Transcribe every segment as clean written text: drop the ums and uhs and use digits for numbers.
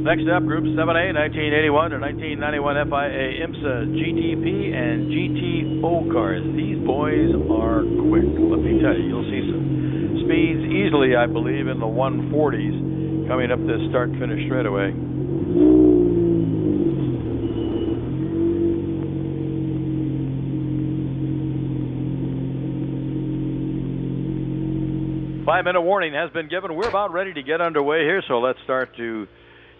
Next up, Group 7A, 1981 to 1991 FIA IMSA GTP and GTO cars. These boys are quick. Let me tell you, you'll see some speeds easily, I believe, in the 140s coming up this start-finish straightaway. Five-minute warning has been given. We're about ready to get underway here, so let's start to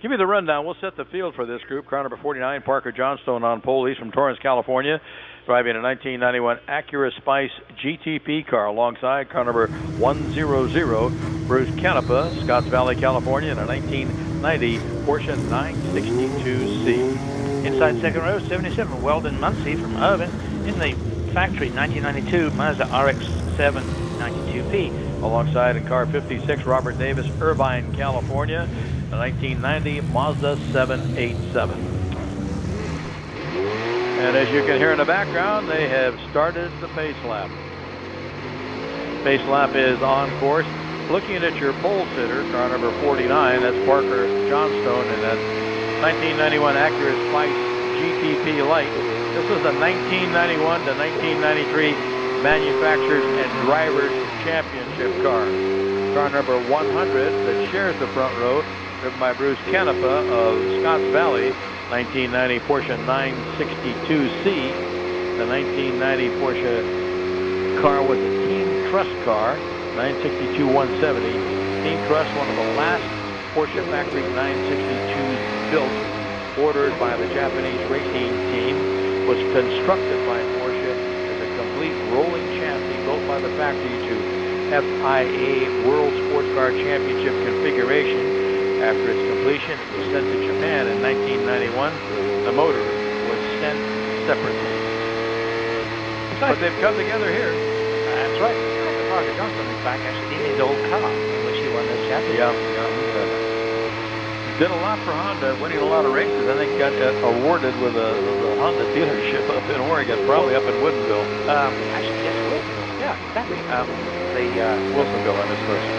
give me the rundown. We'll set the field for this group. Car number 49, Parker Johnstone on pole. He's from Torrance, California, driving a 1991 Acura Spice GTP car. Alongside car number 100, Bruce Canepa, Scotts Valley, California, in a 1990 Porsche 962C. Inside second row, 77, Weldon Muncie from Irvine in the factory 1992 Mazda RX-7 92P. Alongside in car 56, Robert Davis, Irvine, California, a 1990 Mazda 787. And as you can hear in the background, they have started the pace lap. Pace lap is on course. Looking at your pole sitter, car number 49, that's Parker Johnstone in that 1991 Acura Spice GTP Light. This is the 1991 to 1993 Manufacturers and Drivers Championship car. Car number 100 that shares the front row, driven by Bruce Canepa of Scotts Valley, 1990 Porsche 962C. The 1990 Porsche car was a Team Trust car, 962 170. Team Trust, one of the last Porsche factory 962s built, ordered by the Japanese racing team, was constructed by Porsche as a complete rolling chassis built by the factory to FIA World Sports Car Championship configuration. After its completion, it was sent to Japan in 1991. The motor was sent separately. But they've come together here. That's right. Parker Johnstone is back actually in his old car, in which he won those championships. Did a lot for Honda, winning a lot of races. I think got awarded with a Honda dealership up in Oregon, probably up in Woodinville. Actually, yes, Wilsonville. Yeah, exactly. Wilsonville on this first.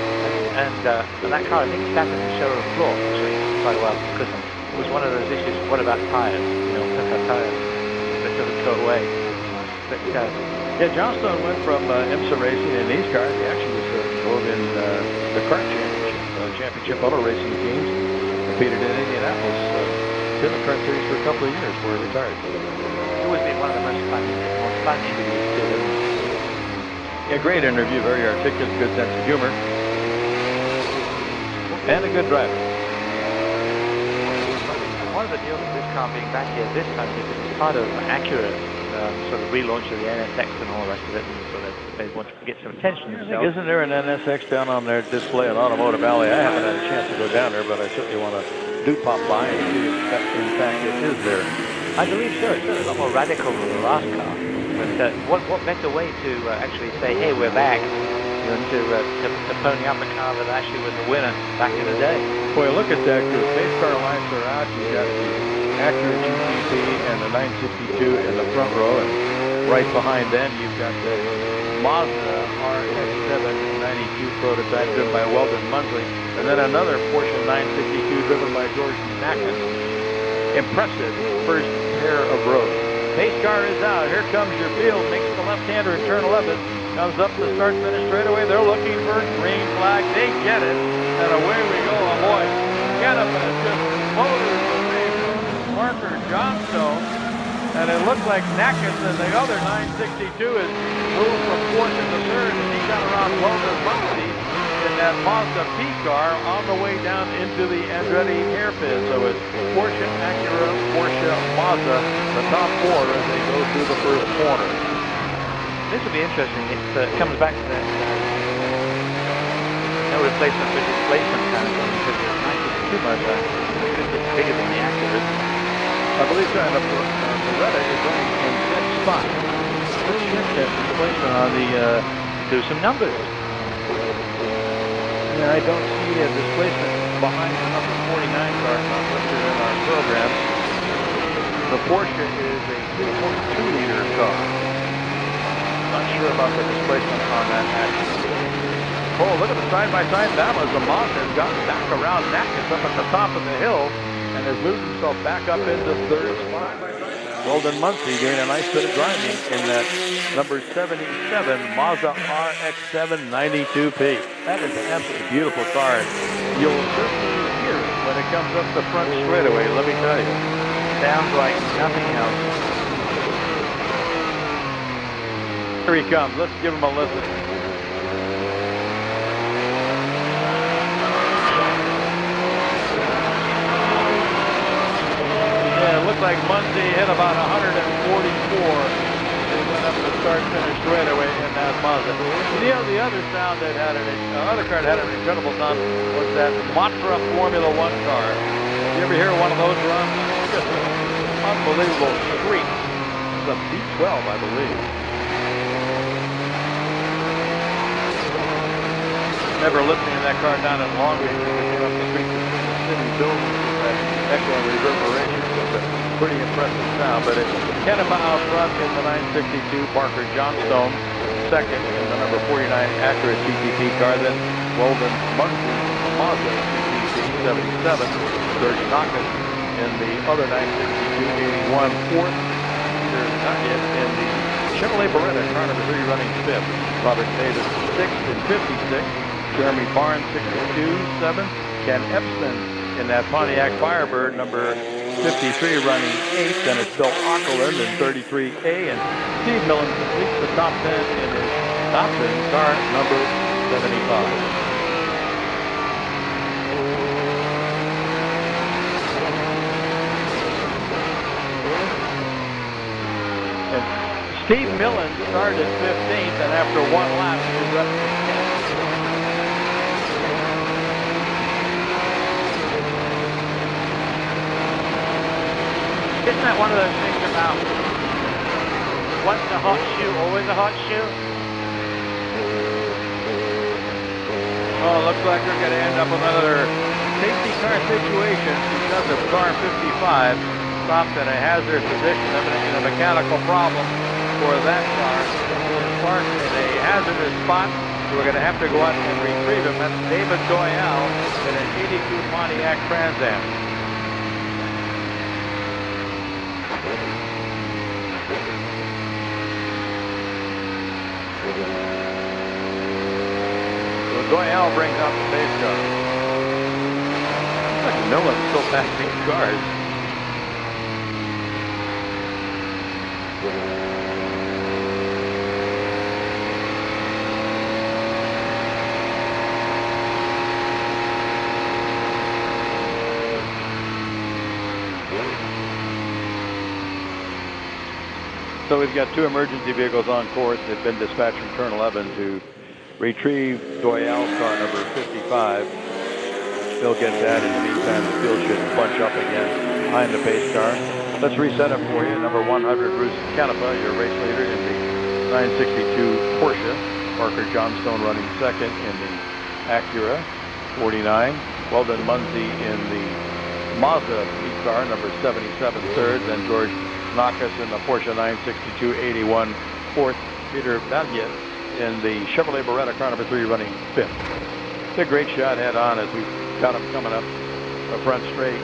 And that car, I think, sat on the showroom floor actually quite a while, because it was one of those issues. What about tires? You know, cut our tires. They sort of go away. But yeah, Johnstone went from IMSA racing in these cars. He actually was drove in the kart championship auto racing teams. Competed in Indianapolis. Did the kart series for a couple of years before he retired. It would be one of the most fun interviews too. Yeah, great interview. Very articulate, good sense of humor. And a good driver. One of the deals with this car being back here this time is it's part of Acura sort of relaunch of the NSX and all the rest of it, and so that they want to get some attention. Isn't there an NSX down on their display at Automotive Alley? I haven't had a chance to go down there, but I certainly want to pop by and see if in fact it is there. I believe so. It's a lot more radical than the last car. But what better way to actually say, hey, we're back, than to pony up a car that actually was a winner back in the day. Boy, look at that group. Base car lights are out. You got the Acura GTP and the 962 in the front row, and right behind them you've got the Mazda RX-7 92 prototype driven by Weldon Muncie, and then another Porsche 962 driven by George Nacken. Impressive first pair of rows. Pace car is out. Here comes your field. Makes the left-hander in turn 11. Comes up the start-finish straightaway. They're looking for a green flag. They get it, and away we go. Oh boy, Canepa just motors away from Parker Johnstone, and it looks like Nacken and the other 962 is moved from fourth to third, and he got around Weldon Muncie in that Mazda P car on the way down into the Andretti hairpin. So it's Porsche, Acura, Porsche, Mazda, the top four as they go through the first corner. This will be interesting. It comes back to that no replacement for displacement kind of thing, because the 962 motor is bigger than the Acura. I believe so. And the Beretta is running in 6th spot. Let's check that displacement on the do some numbers. And I don't see a displacement behind the number 49 car, not listed in our program. The Porsche is a 2.2-liter car. Not sure about the displacement on that actually. Oh, look at the side-by-side battle as the Mazda has gotten back around Nakas up at the top of the hill and has moved himself back up into third spot. Weldon Muncie doing a nice bit of grinding in that number 77 Mazda RX-7 92P. That is an absolutely beautiful car. You'll certainly hear it when it comes up the front straightaway, let me tell you. Sounds like nothing else. Here he comes. Let's give him a listen. Like Muncie hit about 144. They went up the start-finish straightaway in that Mazda. You know, the other sound that had other car that had an incredible sound was that Matra Formula One car. You ever hear one of those run? Just an unbelievable shriek. It's a B12, I believe. Never listening to that car down in Long Beach as it came up the street between the city buildings with that echo and reverberation. Pretty impressive sound, but it's Canepa out front in the 962 Parker Johnstone, second in the number 49 Acura GTP car, then Weldon Muncie Mazda GTP 77, third Nakas in the other 962 81, fourth Peter Nugget in the Chevrolet Beretta car number 3 running fifth, Robert Davis sixth in 56, Jeremy Barnes 62, 7, Ken Epson in that Pontiac Firebird number 53 running 8th, and it's Bill Auckland in 33A, and Steve Millen completes the top 10 in his top 10 car number 75. And Steve Millen started 15th, and after one lap, moved up to 10th. Isn't that one of those things about once a hot shoe, always a hot shoe? Oh, looks like we're going to end up with another safety car situation because of car 55 stopped in a hazard position, evidently a mechanical problem for that car. It's parked in a hazardous spot. We're going to have to go out and retrieve him. That's David Doyle in an 82 Pontiac Trans Am. Doyle brings out the pace car. Looks like Millen's still passing cars. So we've got two emergency vehicles on course. They've been dispatched from Turn 11 to retrieve Doyle's car number 55. They'll get that. In the meantime, the field should bunch up again behind the pace car. Let's reset up for you. Number 100, Bruce Canepa, your race leader in the 962 Porsche. Parker Johnstone running second in the Acura 49. Weldon Muncie in the Mazda car, number 77, third. Then George Nakas in the Porsche 962 81, fourth. Peter Valliet in the Chevrolet Beretta car number 3 running fifth. It's a great shot head on as we got him coming up the front straight.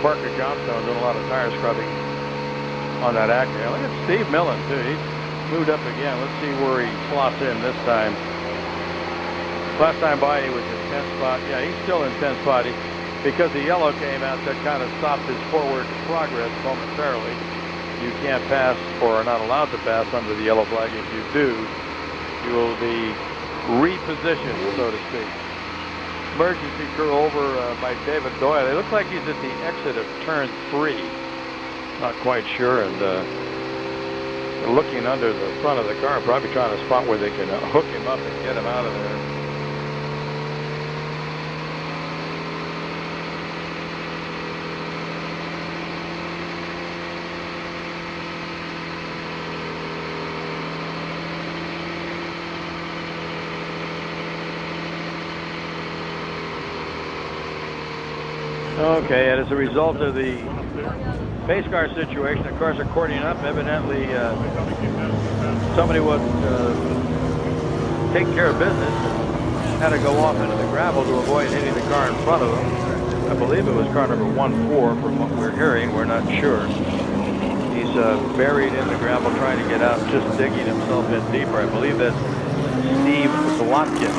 Parker Johnstone doing a lot of tire scrubbing on that Acura. Look at Steve Millen too. He's moved up again. Let's see where he slots in this time. Last time by he was in 10th spot. Yeah, he's still in 10th spot. Because the yellow came out, that kind of stopped his forward progress momentarily. You can't pass or are not allowed to pass under the yellow flag. If you do, you will be repositioned, so to speak. Emergency crew over by David Doyle. It looks like he's at the exit of turn 3. Not quite sure, and they're looking under the front of the car, probably trying to spot where they can hook him up and get him out of there. Okay, and as a result of the pace car situation, the cars are cording up. Evidently, somebody was taking care of business. had to go off into the gravel to avoid hitting the car in front of him. I believe it was car number 14 from what we're hearing. We're not sure. He's buried in the gravel trying to get out, just digging himself in deeper. I believe that's Steve Zlotkin.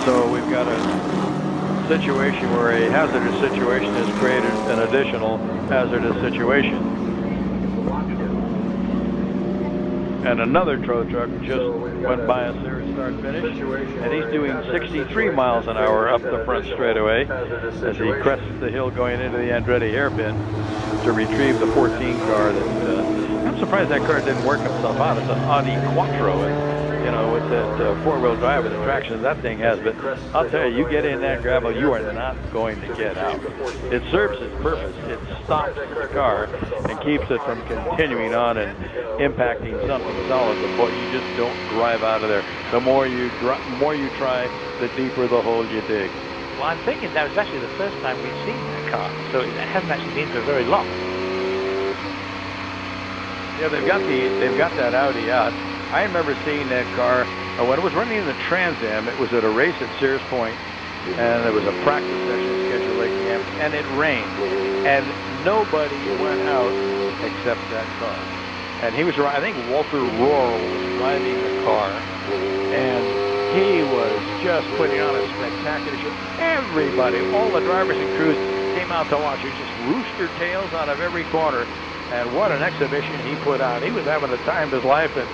So we've got a situation where a hazardous situation has created an additional hazardous situation. And another tow truck just went by us there at start finish, and he's doing 63 miles an hour up the front straightaway as he crests the hill going into the Andretti hairpin to retrieve the 14 car. I'm surprised that car didn't work himself out. It's an Audi Quattro, and, you know, with that four-wheel drive with the traction that thing has. But I'll tell you, you get in that gravel, you are not going to get out. It serves its purpose. It stops the car and keeps it from continuing on and impacting something solid. But you just don't drive out of there. The more you try, the deeper the hole you dig. Well, I'm thinking that was actually the first time we've seen that car, so it hasn't actually been for very long. Yeah, they've got that Audi out. I remember seeing that car when it was running in the Trans Am. It was at a race at Sears Point, and there was a practice session scheduled late in the afternoon, and it rained, and nobody went out except that car. And he was, I think Walter Rohr was driving the car, and he was just putting on a spectacular show. Everybody, all the drivers and crews came out to watch. He just rooster tails out of every corner, and what an exhibition he put on. He was having the time of his life and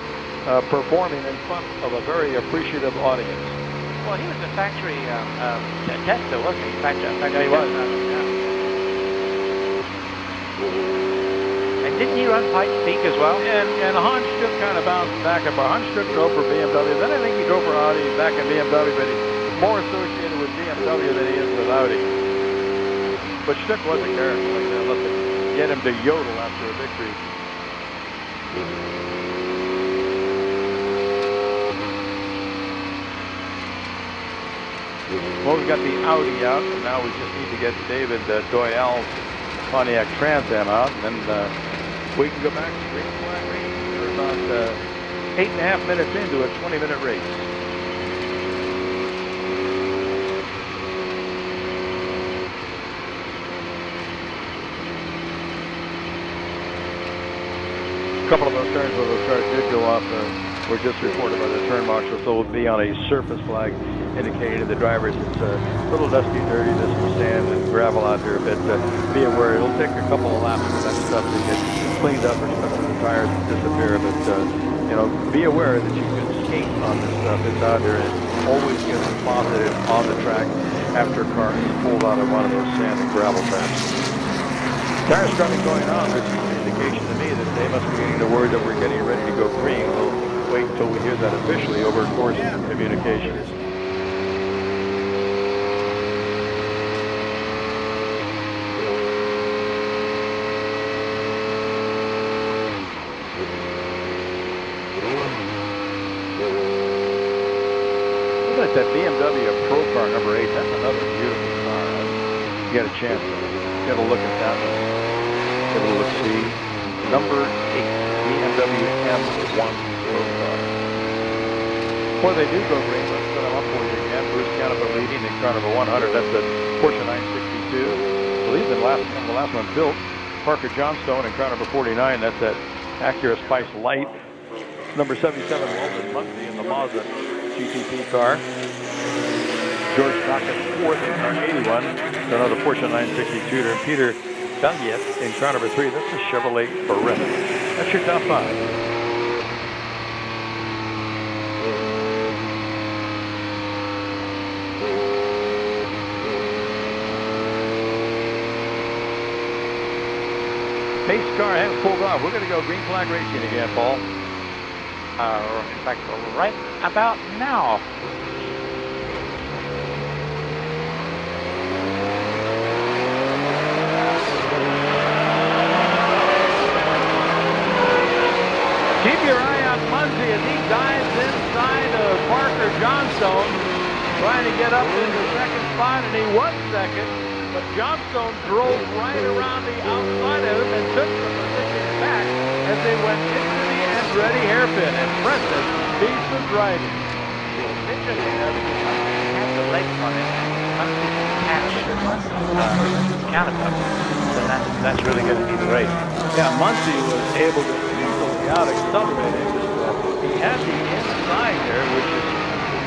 performing in front of a very appreciative audience. Well, he was a factory tester, wasn't he? Yeah, he was. And didn't he run Pikes Peak as well? And Hans Stuck kind of bounced back up. Hans Stuck drove for BMW. Then I think he drove for Audi back in BMW, but he's more associated with BMW than he is with Audi. But Stuck was a character like that. Let's get him to yodel after a victory. Well, we've got the Audi out, and now we just need to get David Doyle's Pontiac Trans Am out, and then we can go back to green flag racing. We're about 8.5 minutes into a 20-minute race. A couple of those turns where the car did go off were just reported by the turn marshal, so we'll be on a surface flag indicating to the drivers it's a little dusty, dirty, there's some sand and gravel out here, but be aware it'll take a couple of laps for that stuff to get cleaned up or stuff to the tires to disappear, but you know, be aware that you can skate on this stuff. It's out there, and it always gets deposited on the track after a car is pulled out of one of those sand and gravel tracks. Tire scrubbing going on. There's an indication to me that they must be getting the word that we're getting ready to go green. We'll wait until we hear that officially over course communications. Look at that BMW Pro Car number 8. That's another beautiful car. You get a chance to get a look at that one. Give it a look, see. Number 8, BMW M1 Pro Car. Before they do go green, let's put them up for you again. Bruce Canepa leading in car number 100. That's the Porsche 962. I believe the last one built. Parker Johnstone in car number 49. That's that Acura Spice Light. Number 77, Walter Muncie in the Mazda GTP car. George Crockett, 4th in car 81. Another Porsche 962. And Peter Dungiet in car number 3. That's a Chevrolet Beretta. That's your top 5. Pace car has pulled off. We're going to go green flag racing again, Paul. In fact, right about now. Keep your eye on Muncie as he dives inside of Parker Johnstone, trying to get up into second spot, and he was second, but Johnstone drove right around the outside of him and took the position back as they went into the Andretti hairpin. Impressive piece of driving. interesting though, because Muncie has the legs on it. Muncie catch Canepa, so that's really going to be the race. Yeah, Muncie was able to easily out-accelerate him. He had the inside there, which is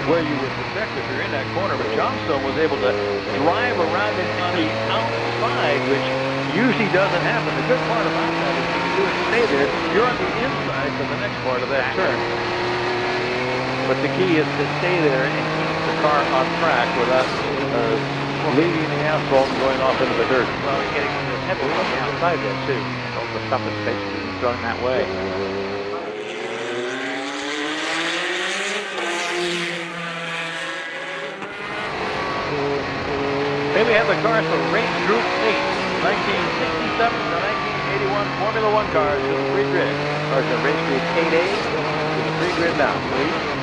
where you would protect if you're in that corner, but Johnstone was able to drive around it on the outside, which usually doesn't happen. The good part about that is you can do it and stay there. You're on the inside for the next part of that turn. But the key is to stay there and keep the car on track without leaving the asphalt and going off into the dirt. Well, and getting the pebbles on the outside there too. All the stuff that's basically being thrown that way. Here we have the cars for Race Group 8, 1967 to 1981 Formula One cars to the free grid. Cars are Race Group 8A To the free grid now, please.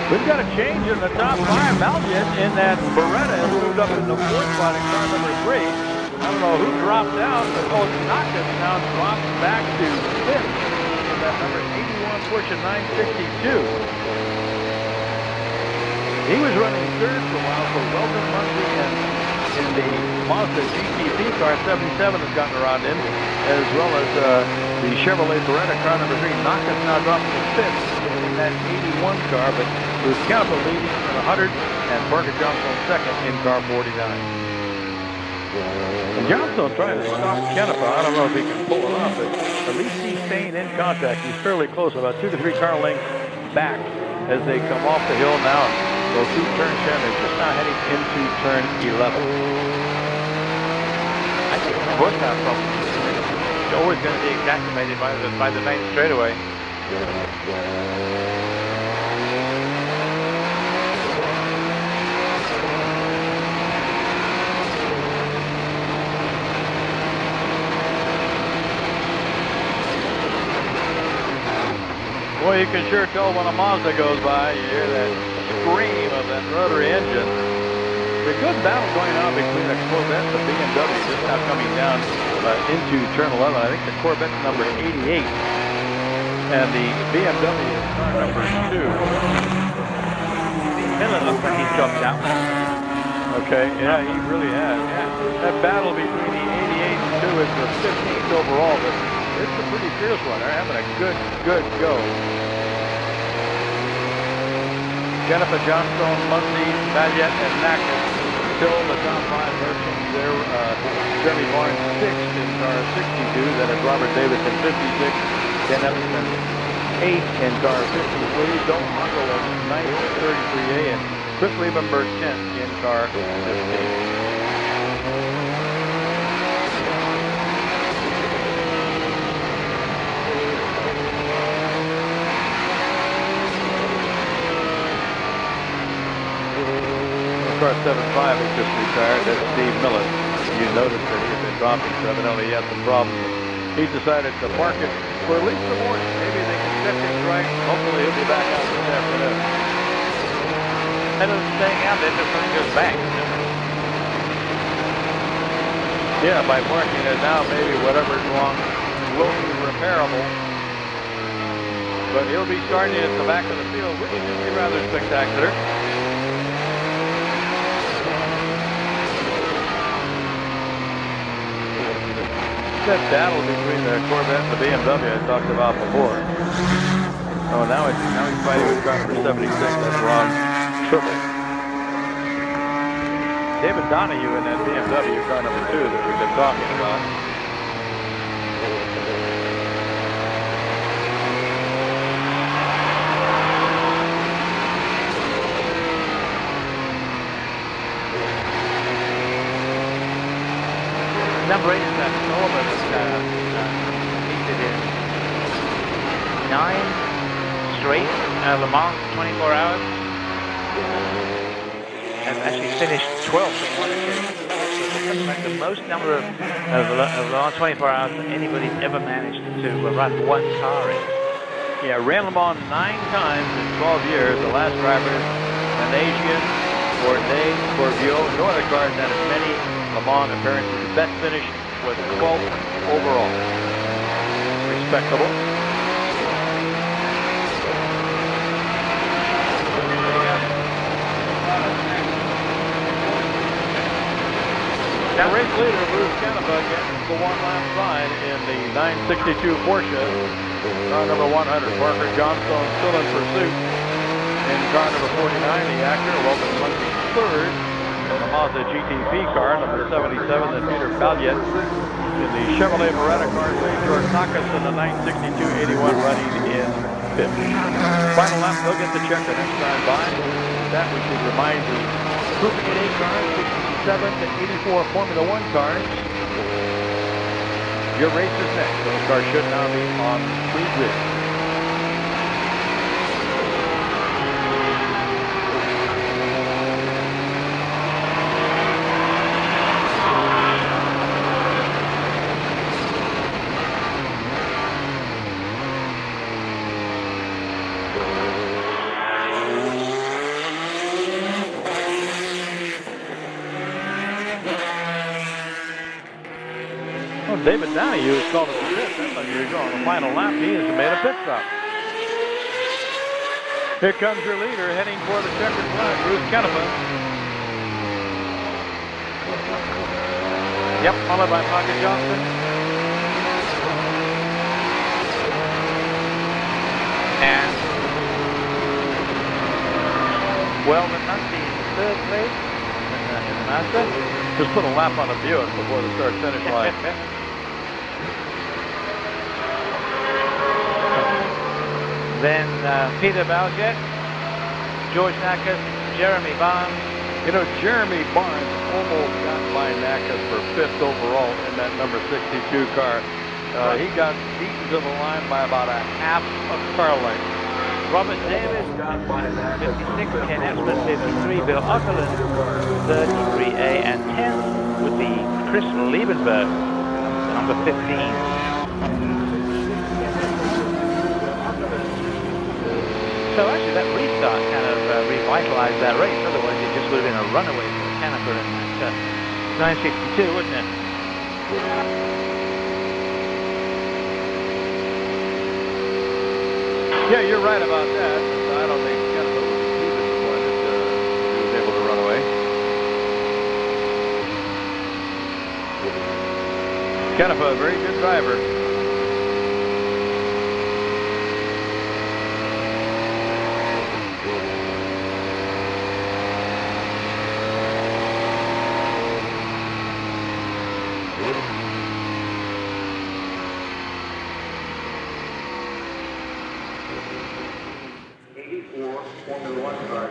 We've got a change in the top five. Maljet in that Beretta has moved up in the fourth spot in car number 3. I don't know who dropped down, but Naka's now dropped back to fifth in that number 81 Porsche 962. He was running third for a while for Weldon Muncie, and in the Mazda GTP car 77 has gotten around in, as well as the Chevrolet Beretta car number 3. Naka's now dropped to fifth in that 81 car, but with Canepa leading in 100 and Parker Johnstone second in car 49. And Johnstone trying to stop Canepa. I don't know if he can pull it off, but at least he's staying in contact. He's fairly close, about 2 to 3 car lengths back as they come off the hill now. Go through turn 10. They're just now heading into turn 11. I think the horsepower problem is always going to be exacerbated by the main straightaway. Boy, you can sure tell when a Mazda goes by. You hear that scream of that rotary engine. The good battle going on between the Corvette and the BMW, just now coming down into turn 11. I think the Corvette number 88 and the BMW is car number 2. Miller looks like he's dropped out. Okay, yeah, he really has. Yeah. That battle between the 88 and 2 is the 15th overall, but it's a pretty fierce one. They're having a good go. Canepa, Johnstone, Muncie, Maljet, and Naka still the top 5 merchants there. Jeremy Barnes 6th in car 62. Then it's Robert Davidson 56. Ken Emerson 8th in car 53. Don Monroe was 9th in 33A. And Chris Liebenberg 10th in car 15. Car 75 has just retired. That's Steve Millet. You noticed that he had been dropping, so evidently he had some problems. He decided to park it for at least the morning. Maybe they can set things right. Hopefully he'll be back out this afternoon. Instead of staying out there, just something goes back. Yeah, by parking it now, maybe whatever's wrong will be repairable. But he'll be starting at the back of the field, which should be rather spectacular. That battle between the Corvette and the BMW I talked about before. Oh, now he's fighting with car number 76. That's Ron Triple. David Donahue in that BMW car number 2 that we've been talking about. Number 8 is Sullivan, competed in 9 race, Le Mans 24 hours. Has actually finished 12th in one occasion. So something like the most number of Le Mans 24 hours that anybody's ever managed to run one car in. Yeah, ran Le Mans 9 times in 12 years. The last driver, Canadian, Bourdais, Corvio, no other cars had as many Le Mans appearances. The best finish was 12th overall. Respectable. The race leader, Canepa, gets the one-lap side in the 962 Porsche. Car number 100, Parker Johnstone still in pursuit. In car number 49, the actor, Welton Muncie, third. In the Mazda GTP car, number 77, then Peter Balliet. In the Chevrolet Beretta car, St. George Nakas in the 962-81 running in fifth. Final lap, they'll get the checker next time by. With that, we should remind the Group 8A cars, 67 to 84 Formula One cars. Your race is next. Those cars should now be on pre-grid. David Downey was called at the pit. That's unusual. On the final lap, he has made a pit stop. Here comes your leader heading for the checkered flag, Bruce Canepa. Yep, followed by Parker Johnson. And Weldon Muncie in third place in the Mazda. Just put a lap on the Buick before the start-finish line. Then Peter Baljet, George Nakas, Jeremy Barnes. You know, Jeremy Barnes almost got by Nakas for fifth overall in that number 62 car. He got beaten to the line by about a half a car length. Robert Davis, 56, Ken Esmond, 53, Bill Ockerland, 33A, and 10 would be Chris Liebenberg, number 15. So actually that restart kind of revitalized that race, otherwise it just would have been a runaway for Canepa in that 962, wouldn't it? Yeah, you're right about that. I don't think Canepa was too disappointed he was able to run away. Canepa, a very good driver. Formula One car,